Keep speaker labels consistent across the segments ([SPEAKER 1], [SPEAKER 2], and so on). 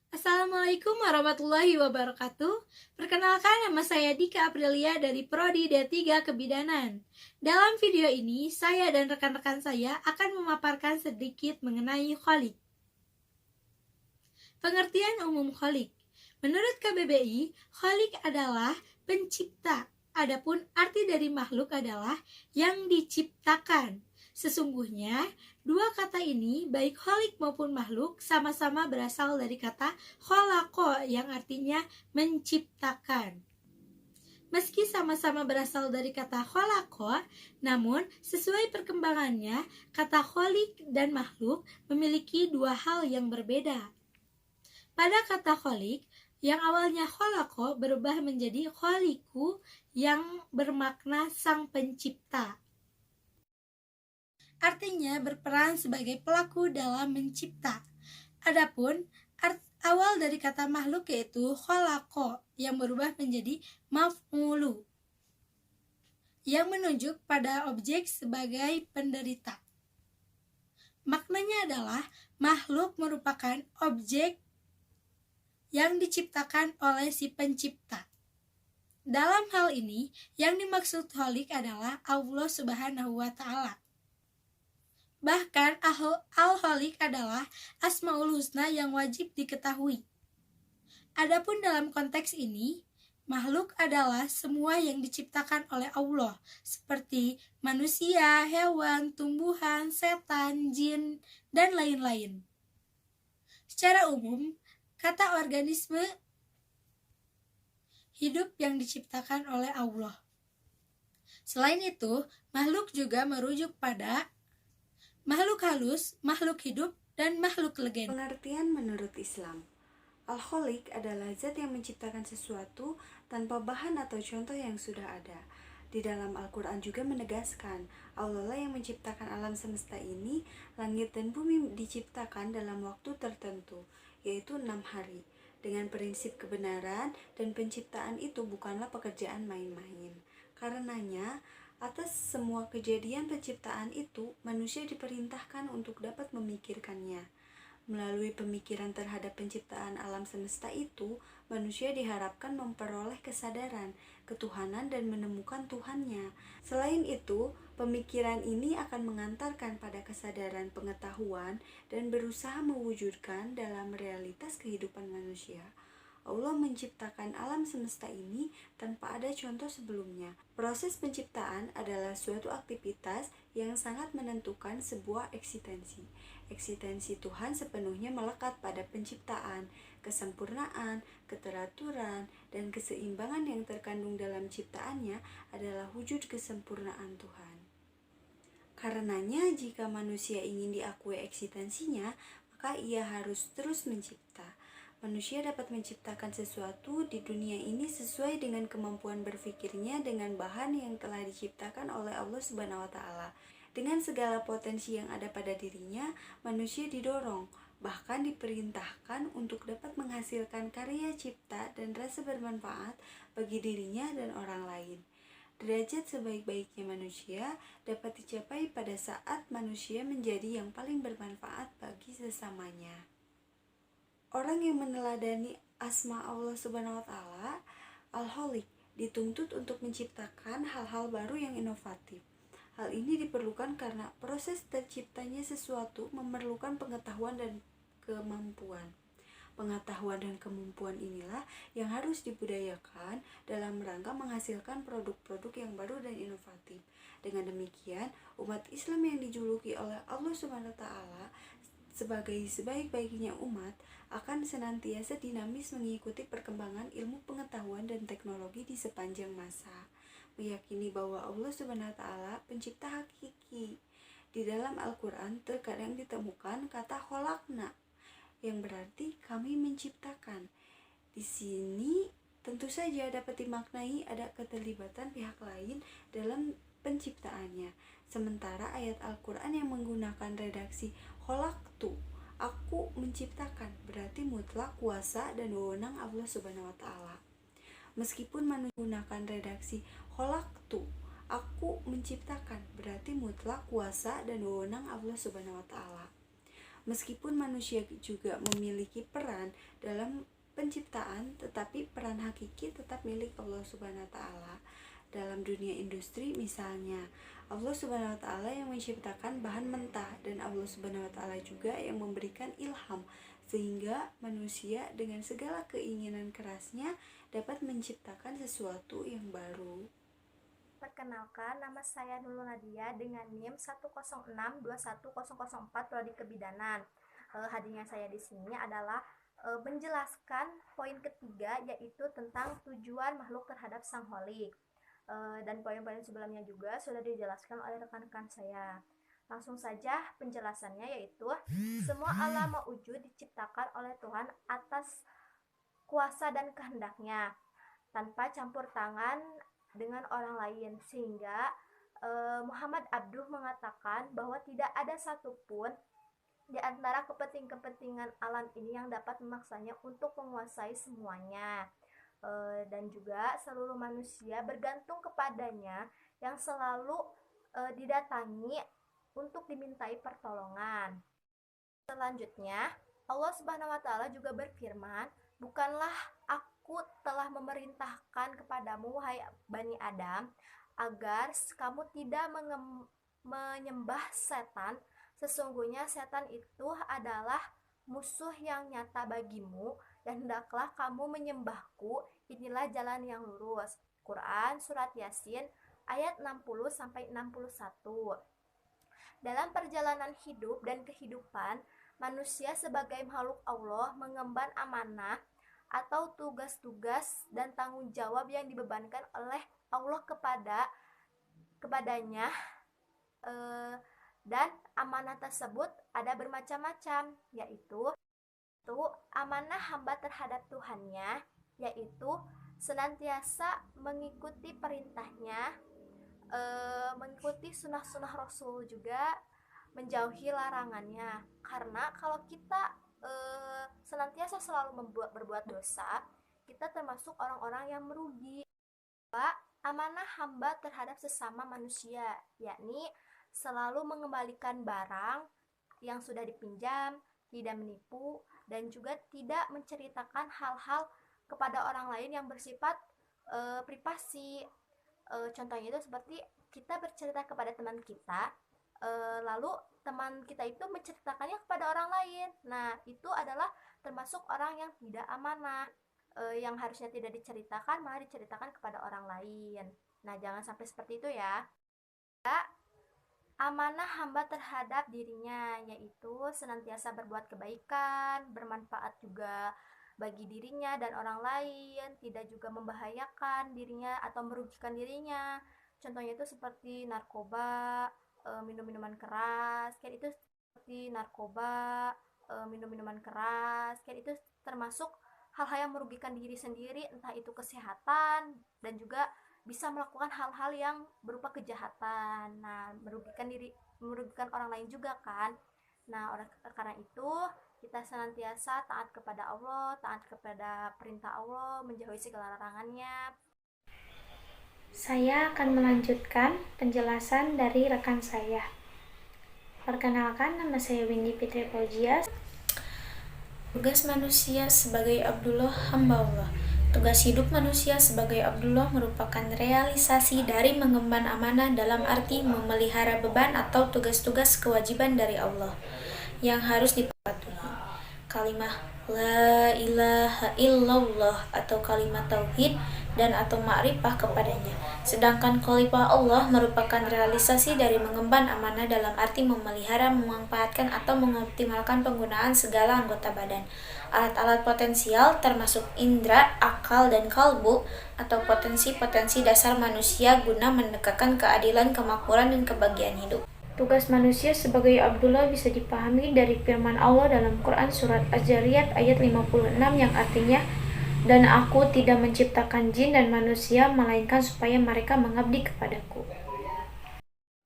[SPEAKER 1] Assalamualaikum warahmatullahi wabarakatuh. Perkenalkan, nama saya Dika Aprilia dari Prodi D3 Kebidanan. Dalam video ini, saya dan rekan-rekan saya akan memaparkan sedikit mengenai Kholik. Pengertian umum Kholik. Menurut KBBI, Kholik adalah pencipta. Adapun arti dari makhluk adalah yang diciptakan. Sesungguhnya, dua kata ini, baik kholik maupun makhluk, sama-sama berasal dari kata kholako yang artinya menciptakan. Meski sama-sama berasal dari kata kholako, namun sesuai perkembangannya, kata kholik dan makhluk memiliki dua hal yang berbeda. Pada kata kholik, yang awalnya kholako berubah menjadi kholiku yang bermakna sang pencipta. Artinya berperan sebagai pelaku dalam mencipta. Adapun awal dari kata makhluk yaitu kholako yang berubah menjadi maf'ulu yang menunjuk pada objek sebagai penderita. Maknanya adalah makhluk merupakan objek yang diciptakan oleh si pencipta. Dalam hal ini, yang dimaksud kholik adalah Allah Subhanahu wa Ta'ala. Bahkan Al-Kholik adalah Asmaul Husna yang wajib diketahui. Adapun dalam konteks ini, makhluk adalah semua yang diciptakan oleh Allah, seperti manusia, hewan, tumbuhan, setan, jin, dan lain-lain. Secara umum, kata organisme hidup yang diciptakan oleh Allah. Selain itu, makhluk juga merujuk pada makhluk halus, makhluk hidup, dan makhluk legenda.
[SPEAKER 2] Pengertian menurut Islam, Al-Kholik adalah zat yang menciptakan sesuatu tanpa bahan atau contoh yang sudah ada. Di dalam Al-Quran juga menegaskan, Allah lah yang menciptakan alam semesta ini, langit dan bumi diciptakan dalam waktu tertentu, yaitu 6 hari. Dengan prinsip kebenaran dan penciptaan itu bukanlah pekerjaan main-main. Karenanya, atas semua kejadian penciptaan itu, manusia diperintahkan untuk dapat memikirkannya. Melalui pemikiran terhadap penciptaan alam semesta itu, manusia diharapkan memperoleh kesadaran, ketuhanan, dan menemukan Tuhannya. Selain itu, pemikiran ini akan mengantarkan pada kesadaran pengetahuan dan berusaha mewujudkan dalam realitas kehidupan manusia. Allah menciptakan alam semesta ini tanpa ada contoh sebelumnya. Proses penciptaan adalah suatu aktivitas yang sangat menentukan sebuah eksistensi. Eksistensi Tuhan sepenuhnya melekat pada penciptaan, kesempurnaan, keteraturan, dan keseimbangan yang terkandung dalam ciptaannya adalah wujud kesempurnaan Tuhan. Karenanya, jika manusia ingin diakui eksistensinya, maka ia harus terus mencipta. Manusia dapat menciptakan sesuatu di dunia ini sesuai dengan kemampuan berpikirnya dengan bahan yang telah diciptakan oleh Allah Subhanahu wa Ta'ala. Dengan segala potensi yang ada pada dirinya, manusia didorong, bahkan diperintahkan untuk dapat menghasilkan karya cipta dan rasa bermanfaat bagi dirinya dan orang lain. Derajat sebaik-baiknya manusia dapat dicapai pada saat manusia menjadi yang paling bermanfaat bagi sesamanya. Orang yang meneladani asma Allah Subhanahu wa Ta'ala, Al-Kholik, dituntut untuk menciptakan hal-hal baru yang inovatif. Hal ini diperlukan karena proses terciptanya sesuatu memerlukan pengetahuan dan kemampuan. Pengetahuan dan kemampuan inilah yang harus dibudayakan dalam rangka menghasilkan produk-produk yang baru dan inovatif. Dengan demikian, umat Islam yang dijuluki oleh Allah Subhanahu wa Ta'ala sebagai sebaik-baiknya umat akan senantiasa dinamis mengikuti perkembangan ilmu pengetahuan dan teknologi di sepanjang masa, meyakini bahwa Allah Subhanahu wa Ta'ala pencipta hakiki. Di dalam Al-Quran terkadang ditemukan kata kholakna yang berarti kami menciptakan. Di sini tentu saja dapat dimaknai ada keterlibatan pihak lain dalam penciptaannya. Sementara ayat Al-Quran yang menggunakan redaksi kholaktu, aku menciptakan, berarti mutlak kuasa dan wewenang Allah Subhanahu wa Ta'ala. Meskipun menggunakan redaksi kholaktu, aku menciptakan, berarti mutlak kuasa dan wewenang Allah Subhanahu wa Ta'ala. Meskipun manusia juga memiliki peran dalam penciptaan, tetapi peran hakiki tetap milik Allah Subhanahu wa taala. Dalam dunia industri misalnya, Allah Subhanahu wa taala yang menciptakan bahan mentah dan Allah Subhanahu wa taala juga yang memberikan ilham sehingga manusia dengan segala keinginan kerasnya dapat menciptakan sesuatu yang baru.
[SPEAKER 3] Perkenalkan, nama saya Nurul Nadia dengan NIM 106210004 Prodi Kebidanan. Hadirnya saya di sini adalah menjelaskan poin ketiga, yaitu tentang tujuan makhluk terhadap Sang Holik. Dan poin-poin sebelumnya juga sudah dijelaskan oleh rekan-rekan saya. Langsung saja penjelasannya, yaitu semua alam mawujud diciptakan oleh Tuhan atas kuasa dan kehendaknya tanpa campur tangan dengan orang lain, sehingga Muhammad Abduh mengatakan bahwa tidak ada satupun di antara kepentingan alam ini yang dapat memaksanya untuk menguasai semuanya. Dan juga seluruh manusia bergantung kepadanya yang selalu didatangi untuk dimintai pertolongan. Selanjutnya, Allah Subhanahu wa taala juga berfirman, "Bukanlah Aku telah memerintahkan kepadamu, wahai Bani Adam, agar kamu tidak menyembah setan. Sesungguhnya setan itu adalah musuh yang nyata bagimu, dan hendaklah kamu menyembahku. Inilah jalan yang lurus." Quran Surat Yasin ayat 60-61. Dalam perjalanan hidup dan kehidupan, manusia sebagai makhluk Allah mengemban amanah atau tugas-tugas dan tanggung jawab yang dibebankan oleh Allah kepadanya, dan amanah tersebut ada bermacam-macam, yaitu amanah hamba terhadap Tuhannya, yaitu senantiasa mengikuti perintahnya, mengikuti sunnah-sunnah Rasul, juga menjauhi larangannya. Karena kalau kita senantiasa selalu berbuat dosa, kita termasuk orang-orang yang merugi. Amanah hamba terhadap sesama manusia, yakni selalu mengembalikan barang yang sudah dipinjam, tidak menipu, dan juga tidak menceritakan hal-hal kepada orang lain yang bersifat privasi. Contohnya itu seperti kita bercerita kepada teman kita, lalu teman kita itu menceritakannya kepada orang lain. Nah, itu adalah termasuk orang yang tidak amanah, yang harusnya tidak diceritakan malah diceritakan kepada orang lain. Nah, jangan sampai seperti itu ya. Amanah hamba terhadap dirinya, yaitu senantiasa berbuat kebaikan, bermanfaat juga bagi dirinya dan orang lain, tidak juga membahayakan dirinya atau merugikan dirinya. Contohnya itu seperti narkoba, minum-minuman keras, kayak itu seperti narkoba, minum-minuman keras, kayak itu termasuk hal-hal yang merugikan diri sendiri, entah itu kesehatan dan juga bisa melakukan hal-hal yang berupa kejahatan. Nah, merugikan orang lain juga kan. Nah, karena itu kita senantiasa taat kepada Allah, taat kepada perintah Allah, menjauhi segala larangannya.
[SPEAKER 4] Saya akan melanjutkan penjelasan dari rekan saya. Perkenalkan, nama saya Windy Fitri Fauzia. Tugas manusia sebagai Abdullah hamba Allah. Tugas hidup manusia sebagai Abdullah merupakan realisasi dari mengemban amanah dalam arti memelihara beban atau tugas-tugas kewajiban dari Allah yang harus dipatuhi. Kalimat La ilaha illallah atau kalimat tauhid dan atau ma'rifah kepadanya. Sedangkan khalifah Allah merupakan realisasi dari mengemban amanah dalam arti memelihara, memanfaatkan atau mengoptimalkan penggunaan segala anggota badan, alat-alat potensial termasuk indera, akal, dan kalbu atau potensi-potensi dasar manusia guna menegakkan keadilan, kemakmuran, dan kebahagiaan hidup. Tugas manusia sebagai Abdullah bisa dipahami dari firman Allah dalam Quran Surat Az-Zariyat ayat 56 yang artinya, "Dan aku tidak menciptakan jin dan manusia melainkan supaya mereka mengabdi kepadaku."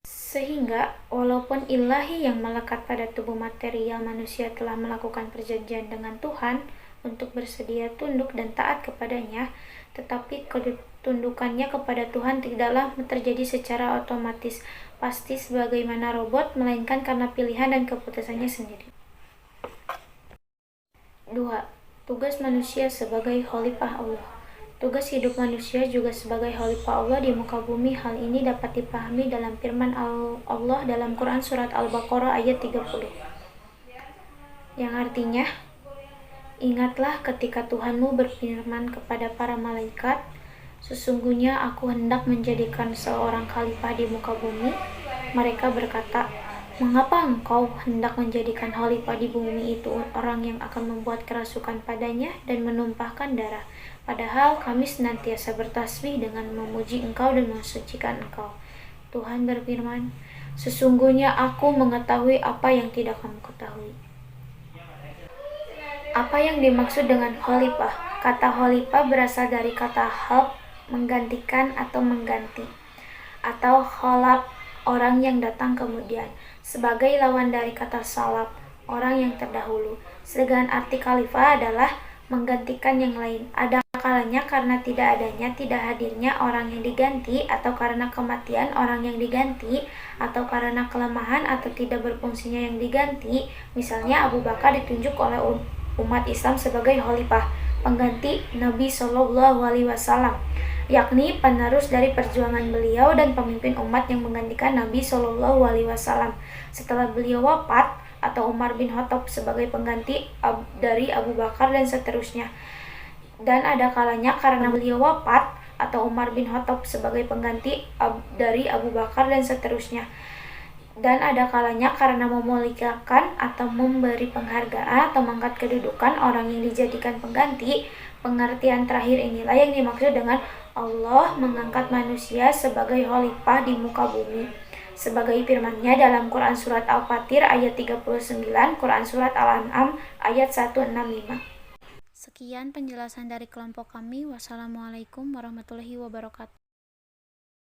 [SPEAKER 4] Sehingga walaupun ilahi yang melekat pada tubuh material manusia telah melakukan perjanjian dengan Tuhan untuk bersedia tunduk dan taat kepadanya, tetapi ketundukannya kepada Tuhan tidaklah terjadi secara otomatis pasti sebagaimana robot, melainkan karena pilihan dan keputusannya sendiri. 2. Tugas manusia sebagai khalifah Allah. Tugas hidup manusia juga sebagai khalifah Allah di muka bumi. Hal ini dapat dipahami dalam firman Allah dalam Quran Surat Al-Baqarah ayat 30. Yang artinya, ingatlah ketika Tuhanmu berfirman kepada para malaikat, sesungguhnya aku hendak menjadikan seorang khalifah di muka bumi. Mereka berkata, mengapa engkau hendak menjadikan khalifah di bumi itu orang yang akan membuat kerasukan padanya dan menumpahkan darah? Padahal kami senantiasa bertasbih dengan memuji engkau dan mensucikan engkau. Tuhan berfirman, sesungguhnya aku mengetahui apa yang tidak kamu ketahui. Apa yang dimaksud dengan khalifah? Kata khalifah berasal dari kata khalf, menggantikan atau mengganti, atau khalaf, orang yang datang kemudian, sebagai lawan dari kata salaf, orang yang terdahulu. Sedangkan arti khalifah adalah menggantikan yang lain. Ada kalanya karena tidak adanya, tidak hadirnya orang yang diganti, atau karena kematian orang yang diganti, atau karena kelemahan atau tidak berfungsinya yang diganti. Misalnya Abu Bakar ditunjuk oleh umat Islam sebagai khalifah, pengganti Nabi Shallallahu Alaihi Wasallam, yakni penerus dari perjuangan beliau dan pemimpin umat yang menggantikan Nabi Shallallahu Alaihi Wasallam setelah beliau wafat, atau Umar bin Khattab sebagai pengganti dari Abu Bakar dan seterusnya. Dan ada kalanya karena beliau wafat, atau Umar bin Khattab sebagai pengganti dari Abu Bakar dan seterusnya. Dan ada kalanya karena memuliakan atau memberi penghargaan atau mengangkat kedudukan orang yang dijadikan pengganti. Pengertian terakhir inilah yang dimaksud dengan Allah mengangkat manusia sebagai khalifah di muka bumi, sebagai firman-Nya dalam Quran Surat Al-Fatir ayat 39, Quran Surat Al-An'am ayat 165. Sekian penjelasan dari kelompok kami. Wassalamualaikum warahmatullahi wabarakatuh.